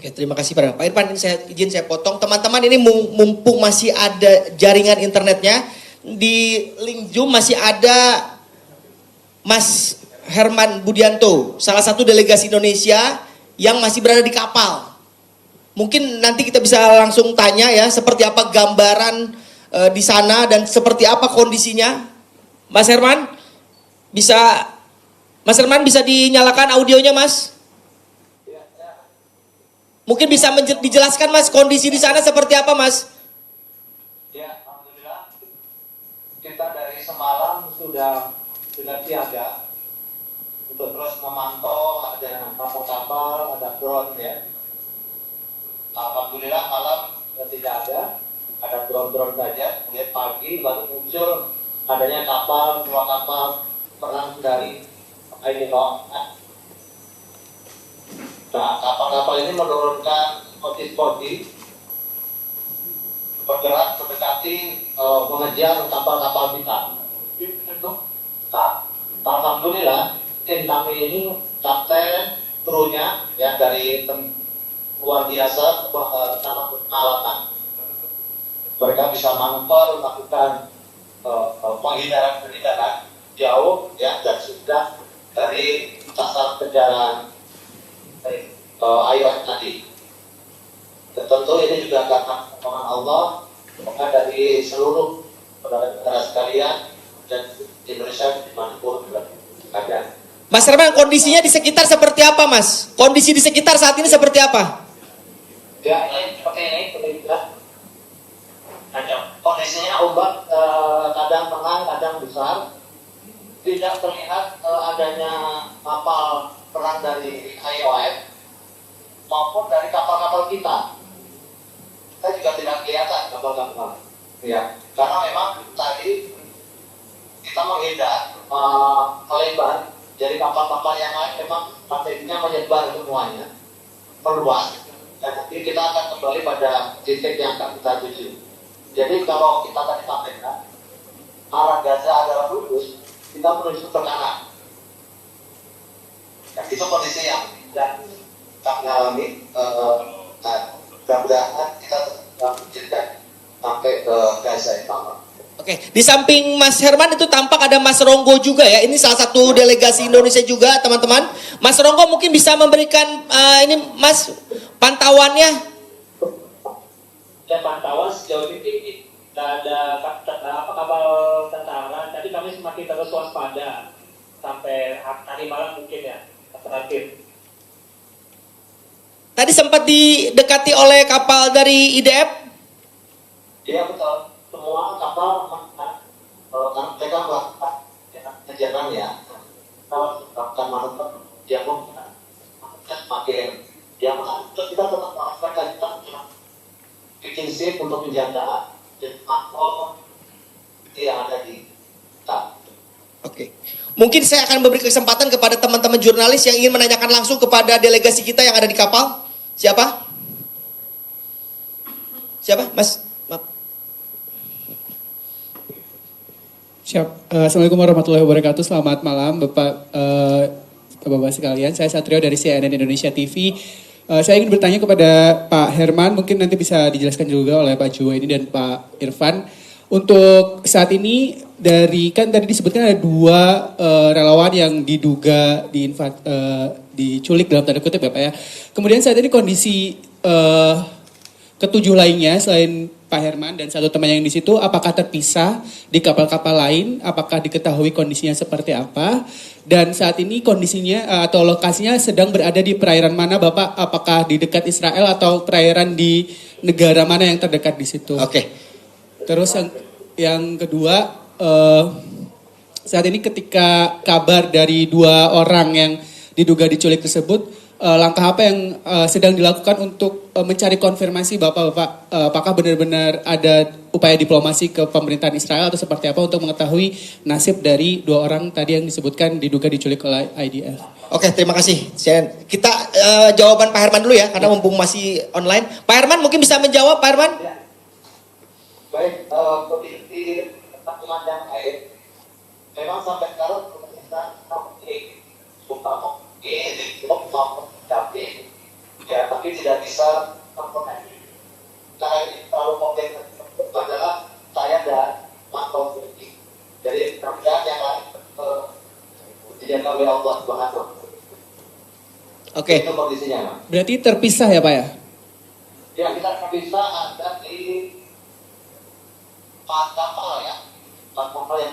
Oke, terima kasih Pak Irfan. Izin saya potong. Teman-teman, ini mumpung masih ada jaringan internetnya, di link Zoom masih ada Mas Herman Budianto, salah satu delegasi Indonesia yang masih berada di kapal. Mungkin nanti kita bisa langsung tanya ya, seperti apa gambaran di sana dan seperti apa kondisinya. Mas Herman bisa dinyalakan audionya, Mas? Mungkin bisa dijelaskan, Mas, kondisi di sana seperti apa, Mas? Ya, alhamdulillah. Kita dari semalam sudah siaga untuk terus memantau, ada kapal-kapal, ada drone ya. Alhamdulillah malam tidak ada drone saja. Kemudian pagi baru muncul adanya dua kapal perang dari ini loh. Nah, kapal-kapal ini menurunkan motif-motif bergerak mendekati mengejar kapal-kapal kita. Nah, alhamdulillah tim kami ini kapten krunya ya dari luar biasa sangat berpengalaman. Mereka bisa manuver melakukan penghindaran jauh ya dan sudah dari sasaran kejaran IOF tadi. Dan tentu ini juga karena pertolongan Allah, maka dari seluruh saudara-saudara sekalian dan Indonesia dimanapun ada. Mas Herman, kondisinya di sekitar seperti apa, Mas? Kondisi di sekitar saat ini seperti apa? Ya, ini seperti ini, kondisinya ombak kadang tengah, kadang besar. Tidak terlihat adanya kapal perang dari IOF maupun dari kapal-kapal kita. Kita juga tidak kelihatan kapal-kapal. Ya, karena memang tadi kita menghindar lebar. Jadi kapal-kapal yang lain memang materinya menyebar semuanya, meluas. Dan nanti kita akan kembali pada titik yang akan kita tuju. Jadi kalau kita tadi sampaikan arah Gaza adalah lurus, kita menuju ke kanan. Dan itu kondisi yang tidak kami alami. Mudah-mudahan kita menjadikan sampai ke Gaza itu. Oke, di samping Mas Herman itu tampak ada Mas Ronggo juga ya. Ini salah satu delegasi Indonesia juga, teman-teman. Mas Ronggo mungkin bisa memberikan ini Mas pantauannya. Ya, pantauan sejauh ini tidak ada kapal tentara. Tadi kami semakin terus waspada sampai hari malam mungkin ya terakhir. Tadi sempat didekati oleh kapal dari IDF. Iya betul. Semua kapal mereka melakukan kegiatan ya. Kalau melakukan manuver, dia pun semakin dia terus kita tetap melakukan kajian bikin sip untuk menjaga dan makro yang ada di kita. Oke. Mungkin saya akan memberi kesempatan kepada teman-teman jurnalis yang ingin menanyakan langsung kepada delegasi kita yang ada di kapal. Siapa? Mas? Maaf. Siap. Assalamualaikum warahmatullahi wabarakatuh. Selamat malam Bapak sekalian. Saya Satrio dari CNN Indonesia TV. Saya ingin bertanya kepada Pak Herman, mungkin nanti bisa dijelaskan juga oleh Pak Juwa ini dan Pak Irfan. Untuk saat ini kan tadi disebutkan ada 2 relawan yang diduga diculik dalam tanda kutip ya Pak ya. Kemudian saat ini kondisi ketujuh lainnya selain Pak Herman dan satu teman yang di situ, apakah terpisah di kapal-kapal lain? Apakah diketahui kondisinya seperti apa? Dan saat ini kondisinya atau lokasinya sedang berada di perairan mana, Bapak? Apakah di dekat Israel atau perairan di negara mana yang terdekat di situ? Oke. Terus yang kedua, saat ini ketika kabar dari 2 orang yang diduga diculik tersebut, langkah apa yang sedang dilakukan untuk mencari konfirmasi Bapak-Bapak, apakah benar-benar ada upaya diplomasi ke pemerintahan Israel atau seperti apa untuk mengetahui nasib dari 2 orang tadi yang disebutkan diduga diculik oleh IDF? Oke, terima kasih. Kita jawaban Pak Herman dulu ya, karena mumpung masih online. Pak Herman mungkin bisa menjawab, Pak Herman? Ya. Baik, kondisi pemanjang air memang sampai sekarang kita tapi Ya, tapi tidak bisa terkoneksi. Karena ini terlalu kompleks adalah saya dan mantau politik. Jadi kerjaan yang lain dijaga oleh Allah Subhanahu. Oke. Itu kondisinya, Pak. Berarti terpisah ya Pak ya? Ya, kita bisa ada di empat kapal ya, empat kapal yang